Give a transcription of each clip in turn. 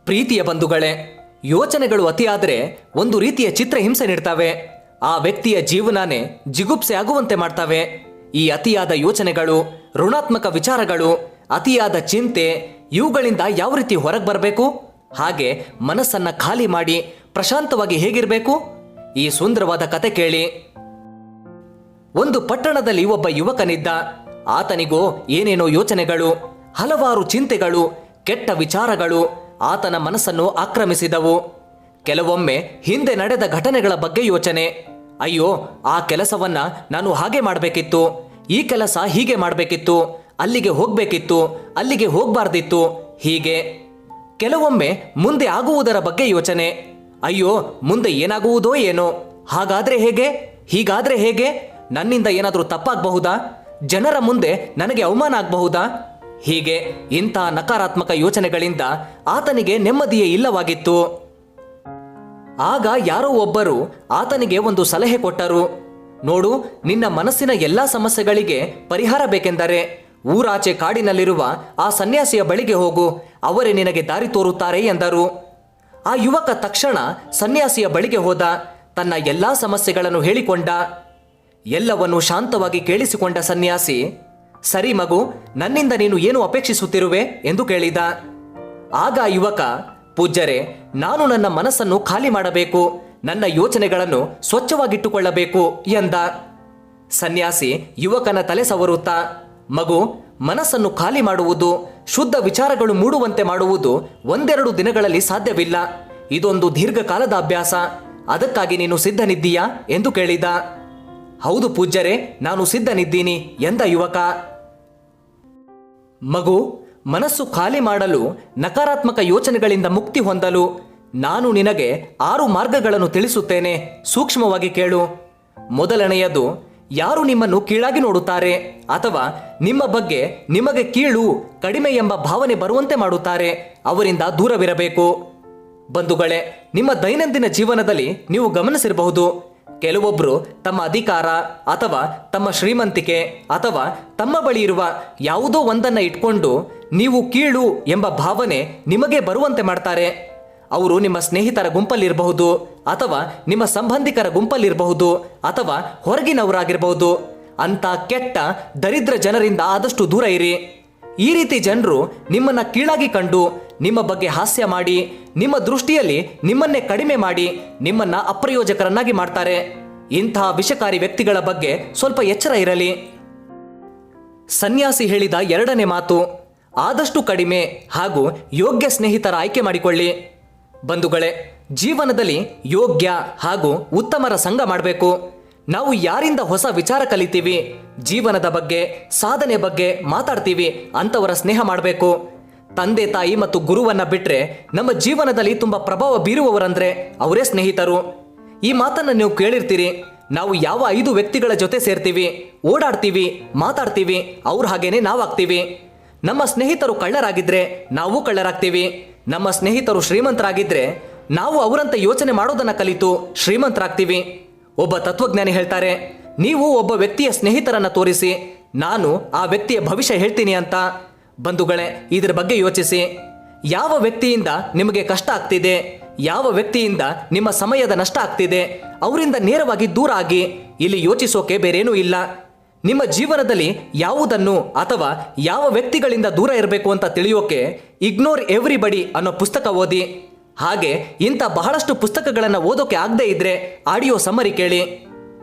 ಪ್ರೀತಿಯ ಬಂಧುಗಳೇ, ಯೋಚನೆಗಳು ಅತಿಯಾದರೆ ಒಂದು ರೀತಿಯ ಚಿತ್ರಹಿಂಸೆ ನೀಡ್ತವೆ. ಆ ವ್ಯಕ್ತಿಯ ಜೀವನನೇ ಜಿಗುಪ್ಸೆ ಆಗುವಂತೆ ಮಾಡ್ತವೆ. ಈ ಅತಿಯಾದ ಯೋಚನೆಗಳು, ಋಣಾತ್ಮಕ ವಿಚಾರಗಳು, ಅತಿಯಾದ ಚಿಂತೆ, ಇವುಗಳಿಂದ ಯಾವ ರೀತಿ ಹೊರಗೆ ಬರಬೇಕು, ಹಾಗೆ ಮನಸ್ಸನ್ನ ಖಾಲಿ ಮಾಡಿ ಪ್ರಶಾಂತವಾಗಿ ಹೇಗಿರಬೇಕು, ಈ ಸುಂದರವಾದ ಕತೆ ಕೇಳಿ. ಒಂದು ಪಟ್ಟಣದಲ್ಲಿ ಒಬ್ಬ ಯುವಕನಿದ್ದ. ಆತನಿಗೋ ಏನೇನೋ ಯೋಚನೆಗಳು, ಹಲವಾರು ಚಿಂತೆಗಳು, ಕೆಟ್ಟ ವಿಚಾರಗಳು ಆತನ ಮನಸ್ಸನ್ನು ಆಕ್ರಮಿಸಿದವು. ಕೆಲವೊಮ್ಮೆ ಹಿಂದೆ ನಡೆದ ಘಟನೆಗಳ ಬಗ್ಗೆ ಯೋಚನೆ. ಅಯ್ಯೋ, ಆ ಕೆಲಸವನ್ನ ನಾನು ಹಾಗೆ ಮಾಡಬೇಕಿತ್ತು, ಈ ಕೆಲಸ ಹೀಗೆ ಮಾಡಬೇಕಿತ್ತು, ಅಲ್ಲಿಗೆ ಹೋಗ್ಬೇಕಿತ್ತು, ಅಲ್ಲಿಗೆ ಹೋಗ್ಬಾರ್ದಿತ್ತು, ಹೀಗೆ. ಕೆಲವೊಮ್ಮೆ ಮುಂದೆ ಆಗುವುದರ ಬಗ್ಗೆ ಯೋಚನೆ. ಅಯ್ಯೋ, ಮುಂದೆ ಏನಾಗುವುದೋ ಏನೋ, ಹಾಗಾದ್ರೆ ಹೇಗೆ, ಹೀಗಾದ್ರೆ ಹೇಗೆ, ನನ್ನಿಂದ ಏನಾದರೂ ತಪ್ಪಾಗಬಹುದಾ, ಜನರ ಮುಂದೆ ನನಗೆ ಅವಮಾನ ಆಗಬಹುದಾ, ಹೀಗೆ. ಇಂಥ ನಕಾರಾತ್ಮಕ ಯೋಚನೆಗಳಿಂದ ಆತನಿಗೆ ನೆಮ್ಮದಿಯೇ ಇಲ್ಲವಾಗಿತ್ತು. ಆಗ ಯಾರೋ ಒಬ್ಬರು ಆತನಿಗೆ ಒಂದು ಸಲಹೆ ಕೊಟ್ಟರು. ನೋಡು, ನಿನ್ನ ಮನಸ್ಸಿನ ಎಲ್ಲಾ ಸಮಸ್ಯೆಗಳಿಗೆ ಪರಿಹಾರ ಬೇಕೆಂದರೆ ಊರಾಚೆ ಕಾಡಿನಲ್ಲಿರುವ ಆ ಸನ್ಯಾಸಿಯ ಬಳಿಗೆ ಹೋಗು, ಅವರೇ ನಿನಗೆ ದಾರಿ ತೋರುತ್ತಾರೆ ಎಂದರು. ಆ ಯುವಕ ತಕ್ಷಣ ಸನ್ಯಾಸಿಯ ಬಳಿಗೆ ಹೋದ. ತನ್ನ ಎಲ್ಲಾ ಸಮಸ್ಯೆಗಳನ್ನು ಹೇಳಿಕೊಂಡ. ಎಲ್ಲವನ್ನು ಶಾಂತವಾಗಿ ಕೇಳಿಸಿಕೊಂಡ ಸನ್ಯಾಸಿ, ಸರಿ ಮಗು, ನನ್ನಿಂದ ನೀನು ಏನು ಅಪೇಕ್ಷಿಸುತ್ತಿರುವೆ ಎಂದು ಕೇಳಿದ. ಆಗ ಯುವಕ, ಪೂಜ್ಯರೇ, ನಾನು ನನ್ನ ಮನಸ್ಸನ್ನು ಖಾಲಿ ಮಾಡಬೇಕು, ನನ್ನ ಯೋಚನೆಗಳನ್ನು ಸ್ವಚ್ಛವಾಗಿಟ್ಟುಕೊಳ್ಳಬೇಕು ಎಂದ. ಸನ್ಯಾಸಿ ಯುವಕನ ತಲೆ ಸವರುತ್ತಾ, ಮಗು, ಮನಸ್ಸನ್ನು ಖಾಲಿ ಮಾಡುವುದು, ಶುದ್ಧ ವಿಚಾರಗಳು ಮೂಡುವಂತೆ ಮಾಡುವುದು ಒಂದೆರಡು ದಿನಗಳಲ್ಲಿ ಸಾಧ್ಯವಿಲ್ಲ. ಇದೊಂದು ದೀರ್ಘಕಾಲದ ಅಭ್ಯಾಸ. ಅದಕ್ಕಾಗಿ ನೀನು ಸಿದ್ಧನಿದ್ದೀಯಾ ಎಂದು ಕೇಳಿದ. ಹೌದು ಪೂಜ್ಯರೇ, ನಾನು ಸಿದ್ಧನಿದ್ದೀನಿ ಎಂದ ಯುವಕ. ಮಗು, ಮನಸ್ಸು ಖಾಲಿ ಮಾಡಲು, ನಕಾರಾತ್ಮಕ ಯೋಚನೆಗಳಿಂದ ಮುಕ್ತಿ ಹೊಂದಲು ನಾನು ನಿನಗೆ 6 ಮಾರ್ಗಗಳನ್ನು ತಿಳಿಸುತ್ತೇನೆ. ಸೂಕ್ಷ್ಮವಾಗಿ ಕೇಳು. ಮೊದಲನೆಯದು, ಯಾರು ನಿಮ್ಮನ್ನು ಕೀಳಾಗಿ ನೋಡುತ್ತಾರೆ ಅಥವಾ ನಿಮ್ಮ ಬಗ್ಗೆ ನಿಮಗೆ ಕೀಳು, ಕಡಿಮೆ ಎಂಬ ಭಾವನೆ ಬರುವಂತೆ ಮಾಡುತ್ತಾರೆ, ಅವರಿಂದ ದೂರವಿರಬೇಕು. ಬಂಧುಗಳೇ, ನಿಮ್ಮ ದೈನಂದಿನ ಜೀವನದಲ್ಲಿ ನೀವು ಗಮನಿಸಿರಬಹುದು, ಕೆಲವೊಬ್ಬರು ತಮ್ಮ ಅಧಿಕಾರ ಅಥವಾ ತಮ್ಮ ಶ್ರೀಮಂತಿಕೆ ಅಥವಾ ತಮ್ಮ ಬಳಿ ಇರುವ ಯಾವುದೋ ಒಂದನ್ನು ಇಟ್ಕೊಂಡು ನೀವು ಕೀಳು ಎಂಬ ಭಾವನೆ ನಿಮಗೆ ಬರುವಂತೆ ಮಾಡ್ತಾರೆ. ಅವರು ನಿಮ್ಮ ಸ್ನೇಹಿತರ ಗುಂಪಲ್ಲಿರಬಹುದು ಅಥವಾ ನಿಮ್ಮ ಸಂಬಂಧಿಕರ ಗುಂಪಲ್ಲಿರಬಹುದು ಅಥವಾ ಹೊರಗಿನವರಾಗಿರಬಹುದು. ಅಂತ ಕೆಟ್ಟ ದರಿದ್ರ ಜನರಿಂದ ಆದಷ್ಟು ದೂರ ಇರಿ. ಈ ರೀತಿ ಜನರು ನಿಮ್ಮನ್ನ ಕೀಳಾಗಿ ಕಂಡು ನಿಮ್ಮ ಬಗ್ಗೆ ಹಾಸ್ಯ ಮಾಡಿ, ನಿಮ್ಮ ದೃಷ್ಟಿಯಲ್ಲಿ ನಿಮ್ಮನ್ನೇ ಕಡಿಮೆ ಮಾಡಿ ನಿಮ್ಮನ್ನ ಅಪ್ರಯೋಜಕರನ್ನಾಗಿ ಮಾಡ್ತಾರೆ. ಇಂತಹ ವಿಷಕಾರಿ ವ್ಯಕ್ತಿಗಳ ಬಗ್ಗೆ ಸ್ವಲ್ಪ ಎಚ್ಚರ ಇರಲಿ. ಸನ್ಯಾಸಿ ಹೇಳಿದ 2ನೇ ಮಾತು, ಆದಷ್ಟು ಕಡಿಮೆ ಹಾಗೂ ಯೋಗ್ಯ ಸ್ನೇಹಿತರ ಆಯ್ಕೆ ಮಾಡಿಕೊಳ್ಳಿ. ಬಂಧುಗಳೇ, ಜೀವನದಲ್ಲಿ ಯೋಗ್ಯ ಹಾಗೂ ಉತ್ತಮರ ಸಂಘ ಮಾಡಬೇಕು. ನಾವು ಯಾರಿಂದ ಹೊಸ ವಿಚಾರ ಕಲಿತೀವಿ, ಜೀವನದ ಬಗ್ಗೆ, ಸಾಧನೆ ಬಗ್ಗೆ ಮಾತಾಡ್ತೀವಿ, ಅಂಥವರ ಸ್ನೇಹ ಮಾಡಬೇಕು. ತಂದೆ ತಾಯಿ ಮತ್ತು ಗುರುವನ್ನ ಬಿಟ್ರೆ ನಮ್ಮ ಜೀವನದಲ್ಲಿ ತುಂಬಾ ಪ್ರಭಾವ ಬೀರುವವರಂದ್ರೆ ಅವರೇ ಸ್ನೇಹಿತರು. ಈ ಮಾತನ್ನು ನೀವು ಕೇಳಿರ್ತೀರಿ. ನಾವು ಯಾವ 5 ವ್ಯಕ್ತಿಗಳ ಜೊತೆ ಸೇರ್ತೀವಿ, ಓಡಾಡ್ತೀವಿ, ಮಾತಾಡ್ತೀವಿ, ಅವ್ರ ಹಾಗೇನೆ ನಾವಾಗ್ತೀವಿ. ನಮ್ಮ ಸ್ನೇಹಿತರು ಕಳ್ಳರಾಗಿದ್ರೆ ನಾವು ಕಳ್ಳರಾಗ್ತೀವಿ. ನಮ್ಮ ಸ್ನೇಹಿತರು ಶ್ರೀಮಂತರಾಗಿದ್ರೆ ನಾವು ಅವರಂತೆ ಯೋಚನೆ ಮಾಡೋದನ್ನ ಕಲಿತು ಶ್ರೀಮಂತರಾಗ್ತೀವಿ. ಒಬ್ಬ ತತ್ವಜ್ಞಾನಿ ಹೇಳ್ತಾರೆ, ನೀವು ಒಬ್ಬ ವ್ಯಕ್ತಿಯ ಸ್ನೇಹಿತರನ್ನ ತೋರಿಸಿ, ನಾನು ಆ ವ್ಯಕ್ತಿಯ ಭವಿಷ್ಯ ಹೇಳ್ತೀನಿ ಅಂತ. ಬಂಧುಗಳೇ, ಇದರ ಬಗ್ಗೆ ಯೋಚಿಸಿ. ಯಾವ ವ್ಯಕ್ತಿಯಿಂದ ನಿಮಗೆ ಕಷ್ಟ ಆಗ್ತಿದೆ, ಯಾವ ವ್ಯಕ್ತಿಯಿಂದ ನಿಮ್ಮ ಸಮಯದ ನಷ್ಟ ಆಗ್ತಿದೆ, ಅವರಿಂದ ನೇರವಾಗಿ ದೂರ ಆಗಿ. ಇಲ್ಲಿ ಯೋಚಿಸೋಕೆ ಬೇರೇನೂ ಇಲ್ಲ. ನಿಮ್ಮ ಜೀವನದಲ್ಲಿ ಯಾವುದನ್ನು ಅಥವಾ ಯಾವ ವ್ಯಕ್ತಿಗಳಿಂದ ದೂರ ಇರಬೇಕು ಅಂತ ತಿಳಿಯೋಕೆ ಇಗ್ನೋರ್ ಎವ್ರಿಬಡಿ ಅನ್ನೋ ಪುಸ್ತಕ ಓದಿ. ಹಾಗೆ ಇಂಥ ಬಹಳಷ್ಟು ಪುಸ್ತಕಗಳನ್ನು ಓದೋಕೆ ಆಗದೆ ಇದ್ರೆ ಆಡಿಯೋ ಸಮ್ಮರಿ ಕೇಳಿ.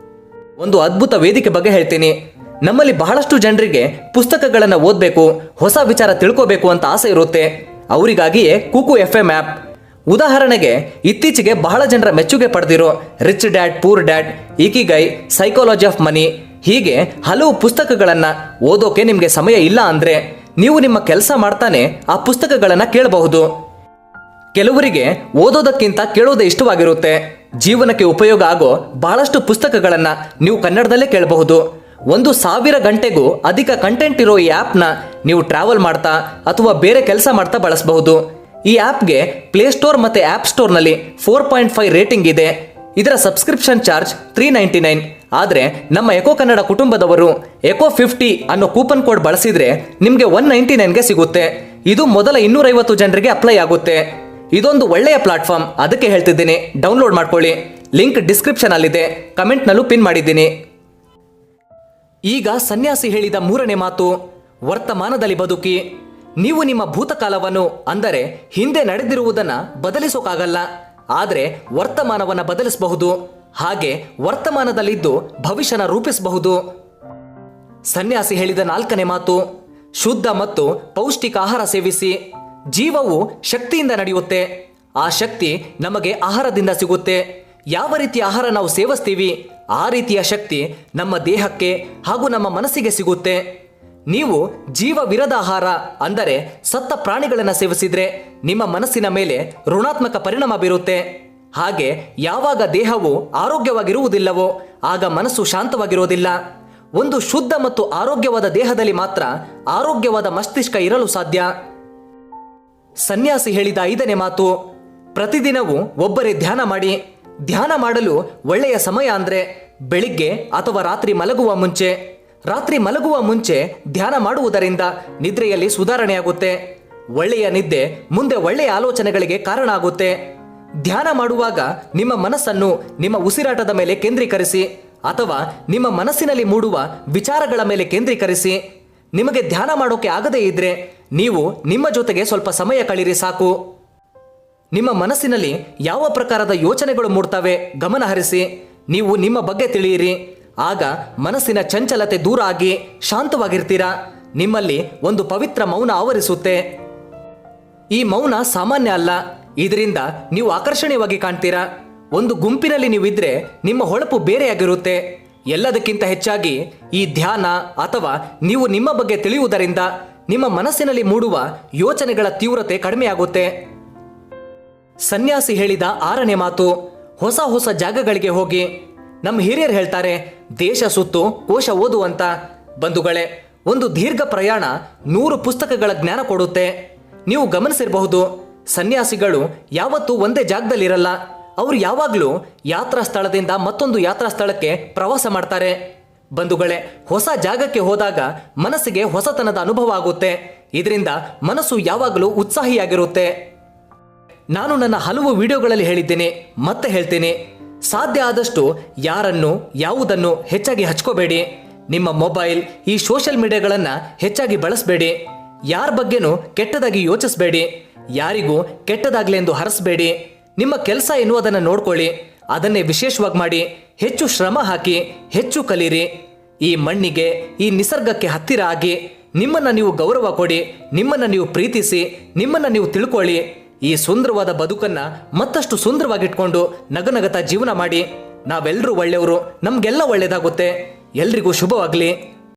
ಒಂದು ಅದ್ಭುತ ವೇದಿಕೆ ಬಗ್ಗೆ ಹೇಳ್ತೀನಿ. ನಮ್ಮಲ್ಲಿ ಬಹಳಷ್ಟು ಜನರಿಗೆ ಪುಸ್ತಕಗಳನ್ನು ಓದಬೇಕು, ಹೊಸ ವಿಚಾರ ತಿಳ್ಕೋಬೇಕು ಅಂತ ಆಸೆ ಇರುತ್ತೆ. ಅವರಿಗಾಗಿಯೇ ಕುಕು FM ಆ್ಯಪ್. ಉದಾಹರಣೆಗೆ, ಇತ್ತೀಚೆಗೆ ಬಹಳ ಜನರ ಮೆಚ್ಚುಗೆ ಪಡೆದಿರೋ rich dad poor dad, ikigai, psychology of money, ಹೀಗೆ ಹಲವು ಪುಸ್ತಕಗಳನ್ನು ಓದೋಕೆ ನಿಮಗೆ ಸಮಯ ಇಲ್ಲ ಅಂದ್ರೆ ನೀವು ನಿಮ್ಮ ಕೆಲಸ ಮಾಡ್ತಾನೆ ಆ ಪುಸ್ತಕಗಳನ್ನು ಕೇಳಬಹುದು. ಕೆಲವರಿಗೆ ಓದೋದಕ್ಕಿಂತ ಕೇಳೋದೇ ಇಷ್ಟವಾಗಿರುತ್ತೆ. ಜೀವನಕ್ಕೆ ಉಪಯೋಗ ಆಗೋ ಬಹಳಷ್ಟು ಪುಸ್ತಕಗಳನ್ನು ನೀವು ಕನ್ನಡದಲ್ಲೇ ಕೇಳಬಹುದು. 1000 ಗಂಟೆಗೂ ಅಧಿಕ ಕಂಟೆಂಟ್ ಇರೋ ಈ ಆ್ಯಪ್ನ ನೀವು ಟ್ರಾವೆಲ್ ಮಾಡ್ತಾ ಅಥವಾ ಬೇರೆ ಕೆಲಸ ಮಾಡ್ತಾ ಬಳಸಬಹುದು. ಈ ಆ್ಯಪ್ಗೆ ಪ್ಲೇಸ್ಟೋರ್ ಮತ್ತು ಆ್ಯಪ್ ಸ್ಟೋರ್ನಲ್ಲಿ 4.5 ರೇಟಿಂಗ್ ಇದೆ. ಇದರ ಸಬ್ಸ್ಕ್ರಿಪ್ಷನ್ ಚಾರ್ಜ್ $399. ಆದರೆ ನಮ್ಮ ಎಕೋ ಕನ್ನಡ ಕುಟುಂಬದವರು ECO50 ಅನ್ನೋ ಕೂಪನ್ ಕೋಡ್ ಬಳಸಿದ್ರೆ ನಿಮಗೆ $199ಗೆ ಸಿಗುತ್ತೆ. ಇದು ಮೊದಲ 250 ಜನರಿಗೆ ಅಪ್ಲೈ ಆಗುತ್ತೆ. ಇದೊಂದು ಒಳ್ಳೆಯ ಪ್ಲಾಟ್ಫಾರ್ಮ್, ಅದಕ್ಕೆ ಹೇಳ್ತಿದ್ದೀನಿ ಡೌನ್ಲೋಡ್ ಮಾಡ್ಕೊಳ್ಳಿ. ಲಿಂಕ್ ಡಿಸ್ಕ್ರಿಪ್ಷನ್ ಅಲ್ಲಿದೆ, ಕಮೆಂಟ್ನಲ್ಲೂ ಪಿನ್ ಮಾಡಿದ್ದೀನಿ. ಈಗ ಸನ್ಯಾಸಿ ಹೇಳಿದ ಮೂರನೇ ಮಾತು, ವರ್ತಮಾನದಲ್ಲಿ ಬದುಕಿ. ನೀವು ನಿಮ್ಮ ಭೂತಕಾಲವನ್ನು ಅಂದರೆ ಹಿಂದೆ ನಡೆದಿರುವುದನ್ನು ಬದಲಿಸೋಕ್ಕಾಗಲ್ಲ, ಆದರೆ ವರ್ತಮಾನವನ್ನು ಬದಲಿಸಬಹುದು. ಹಾಗೆ ವರ್ತಮಾನದಲ್ಲಿದ್ದು ಭವಿಷ್ಯನ ರೂಪಿಸಬಹುದು. ಸನ್ಯಾಸಿ ಹೇಳಿದ ನಾಲ್ಕನೇ ಮಾತು, ಶುದ್ಧ ಮತ್ತು ಪೌಷ್ಟಿಕ ಆಹಾರ ಸೇವಿಸಿ. ಜೀವವು ಶಕ್ತಿಯಿಂದ ನಡೆಯುತ್ತೆ. ಆ ಶಕ್ತಿ ನಮಗೆ ಆಹಾರದಿಂದ ಸಿಗುತ್ತೆ. ಯಾವ ರೀತಿಯ ಆಹಾರ ನಾವು ಸೇವಿಸ್ತೀವಿ ಆ ರೀತಿಯ ಶಕ್ತಿ ನಮ್ಮ ದೇಹಕ್ಕೆ ಹಾಗೂ ನಮ್ಮ ಮನಸ್ಸಿಗೆ ಸಿಗುತ್ತೆ. ನೀವು ಜೀವವಿರದ ಆಹಾರ ಅಂದರೆ ಸತ್ತ ಪ್ರಾಣಿಗಳನ್ನು ಸೇವಿಸಿದ್ರೆ ನಿಮ್ಮ ಮನಸ್ಸಿನ ಮೇಲೆ ಋಣಾತ್ಮಕ ಪರಿಣಾಮ ಬೀರುತ್ತೆ. ಹಾಗೆ ಯಾವಾಗ ದೇಹವು ಆರೋಗ್ಯವಾಗಿರುವುದಿಲ್ಲವೋ ಆಗ ಮನಸ್ಸು ಶಾಂತವಾಗಿರೋದಿಲ್ಲ. ಒಂದು ಶುದ್ಧ ಮತ್ತು ಆರೋಗ್ಯವಾದ ದೇಹದಲ್ಲಿ ಮಾತ್ರ ಆರೋಗ್ಯವಾದ ಮಸ್ತಿಷ್ಕ ಇರಲು ಸಾಧ್ಯ. ಸನ್ಯಾಸಿ ಹೇಳಿದ ಐದನೇ ಮಾತು, ಪ್ರತಿದಿನವೂ ಒಬ್ಬರೇ ಧ್ಯಾನ ಮಾಡಿ. ಧ್ಯಾನ ಮಾಡಲು ಒಳ್ಳೆಯ ಸಮಯ ಅಂದರೆ ಬೆಳಿಗ್ಗೆ ಅಥವಾ ರಾತ್ರಿ ಮಲಗುವ ಮುಂಚೆ. ರಾತ್ರಿ ಮಲಗುವ ಮುಂಚೆ ಧ್ಯಾನ ಮಾಡುವುದರಿಂದ ನಿದ್ರೆಯಲ್ಲಿ ಸುಧಾರಣೆಯಾಗುತ್ತೆ. ಒಳ್ಳೆಯ ನಿದ್ದೆ ಮುಂದೆ ಒಳ್ಳೆಯ ಆಲೋಚನೆಗಳಿಗೆ ಕಾರಣ ಆಗುತ್ತೆ. ಧ್ಯಾನ ಮಾಡುವಾಗ ನಿಮ್ಮ ಮನಸ್ಸನ್ನು ನಿಮ್ಮ ಉಸಿರಾಟದ ಮೇಲೆ ಕೇಂದ್ರೀಕರಿಸಿ ಅಥವಾ ನಿಮ್ಮ ಮನಸ್ಸಿನಲ್ಲಿ ಮೂಡುವ ವಿಚಾರಗಳ ಮೇಲೆ ಕೇಂದ್ರೀಕರಿಸಿ. ನಿಮಗೆ ಧ್ಯಾನ ಮಾಡೋಕೆ ಆಗದೇ ಇದ್ರೆ ನೀವು ನಿಮ್ಮ ಜೊತೆಗೆ ಸ್ವಲ್ಪ ಸಮಯ ಕಳೀರಿ ಸಾಕು. ನಿಮ್ಮ ಮನಸ್ಸಿನಲ್ಲಿ ಯಾವ ಪ್ರಕಾರದ ಯೋಚನೆಗಳು ಮೂಡ್ತವೆ ಗಮನ ಹರಿಸಿ. ನೀವು ನಿಮ್ಮ ಬಗ್ಗೆ ತಿಳಿಯಿರಿ. ಆಗ ಮನಸ್ಸಿನ ಚಂಚಲತೆ ದೂರ ಆಗಿ ಶಾಂತವಾಗಿರ್ತೀರಾ. ನಿಮ್ಮಲ್ಲಿ ಒಂದು ಪವಿತ್ರ ಮೌನ ಆವರಿಸುತ್ತೆ. ಈ ಮೌನ ಸಾಮಾನ್ಯ ಅಲ್ಲ. ಇದರಿಂದ ನೀವು ಆಕರ್ಷಣೀಯವಾಗಿ ಕಾಣ್ತೀರಾ. ಒಂದು ಗುಂಪಿನಲ್ಲಿ ನೀವಿದ್ರೆ ನಿಮ್ಮ ಹೊಳಪು ಬೇರೆಯಾಗಿರುತ್ತೆ. ಎಲ್ಲದಕ್ಕಿಂತ ಹೆಚ್ಚಾಗಿ ಈ ಧ್ಯಾನ ಅಥವಾ ನೀವು ನಿಮ್ಮ ಬಗ್ಗೆ ತಿಳಿಯುವುದರಿಂದ ನಿಮ್ಮ ಮನಸ್ಸಿನಲ್ಲಿ ಮೂಡುವ ಯೋಚನೆಗಳ ತೀವ್ರತೆ ಕಡಿಮೆಯಾಗುತ್ತೆ. ಸನ್ಯಾಸಿ ಹೇಳಿದ ಆರನೇ ಮಾತು, ಹೊಸ ಹೊಸ ಜಾಗಗಳಿಗೆ ಹೋಗಿ. ನಮ್ಮ ಹಿರಿಯರು ಹೇಳ್ತಾರೆ, ದೇಶ ಸುತ್ತು ಕೋಶ ಓದು ಅಂತ. ಬಂಧುಗಳೇ, ಒಂದು ದೀರ್ಘ ಪ್ರಯಾಣ 100 ಪುಸ್ತಕಗಳ ಜ್ಞಾನ ಕೊಡುತ್ತೆ. ನೀವು ಗಮನಿಸಿರಬಹುದು, ಸನ್ಯಾಸಿಗಳು ಯಾವತ್ತೂ ಒಂದೇ ಜಾಗದಲ್ಲಿರಲ್ಲ. ಅವರು ಯಾವಾಗಲೂ ಯಾತ್ರಾ ಸ್ಥಳದಿಂದ ಮತ್ತೊಂದು ಯಾತ್ರಾ ಸ್ಥಳಕ್ಕೆ ಪ್ರವಾಸ ಮಾಡ್ತಾರೆ. ಬಂಧುಗಳೇ, ಹೊಸ ಜಾಗಕ್ಕೆ ಹೋದಾಗ ಮನಸ್ಸಿಗೆ ಹೊಸತನದ ಅನುಭವ ಆಗುತ್ತೆ. ಇದರಿಂದ ಮನಸ್ಸು ಯಾವಾಗಲೂ ಉತ್ಸಾಹಿಯಾಗಿರುತ್ತೆ. ನಾನು ನನ್ನ ಹಲವು ವಿಡಿಯೋಗಳಲ್ಲಿ ಹೇಳಿದ್ದೇನೆ, ಮತ್ತೆ ಹೇಳ್ತೀನಿ, ಸಾಧ್ಯ ಆದಷ್ಟು ಯಾರನ್ನು ಯಾವುದನ್ನು ಹೆಚ್ಚಾಗಿ ಹಚ್ಕೋಬೇಡಿ. ನಿಮ್ಮ ಮೊಬೈಲ್, ಈ ಸೋಷಿಯಲ್ ಮೀಡಿಯಾಗಳನ್ನು ಹೆಚ್ಚಾಗಿ ಬಳಸಬೇಡಿ. ಯಾರ ಬಗ್ಗೆನೂ ಕೆಟ್ಟದಾಗಿ ಯೋಚಿಸಬೇಡಿ. ಯಾರಿಗೂ ಕೆಟ್ಟದಾಗ್ಲೆಂದು ಹರಸಬೇಡಿ. ನಿಮ್ಮ ಕೆಲಸ ಎನ್ನುವುದನ್ನು ನೋಡ್ಕೊಳ್ಳಿ, ಅದನ್ನೇ ವಿಶೇಷವಾಗಿ ಮಾಡಿ. ಹೆಚ್ಚು ಶ್ರಮ ಹಾಕಿ, ಹೆಚ್ಚು ಕಲೀರಿ. ಈ ಮಣ್ಣಿಗೆ, ಈ ನಿಸರ್ಗಕ್ಕೆ ಹತ್ತಿರ ಆಗಿ ನಿಮ್ಮನ್ನು ನೀವು ಗೌರವ ಕೊಡಿ. ನಿಮ್ಮನ್ನು ನೀವು ಪ್ರೀತಿಸಿ, ನಿಮ್ಮನ್ನು ನೀವು ತಿಳ್ಕೊಳ್ಳಿ. ಈ ಸುಂದರವಾದ ಬದುಕನ್ನು ಮತ್ತಷ್ಟು ಸುಂದರವಾಗಿಟ್ಕೊಂಡು ನಗನಗತ ಜೀವನ ಮಾಡಿ. ನಾವೆಲ್ಲರೂ ಒಳ್ಳೆಯವರು, ನಮಗೆಲ್ಲ ಒಳ್ಳೆಯದಾಗುತ್ತೆ. ಎಲ್ರಿಗೂ ಶುಭವಾಗಲಿ.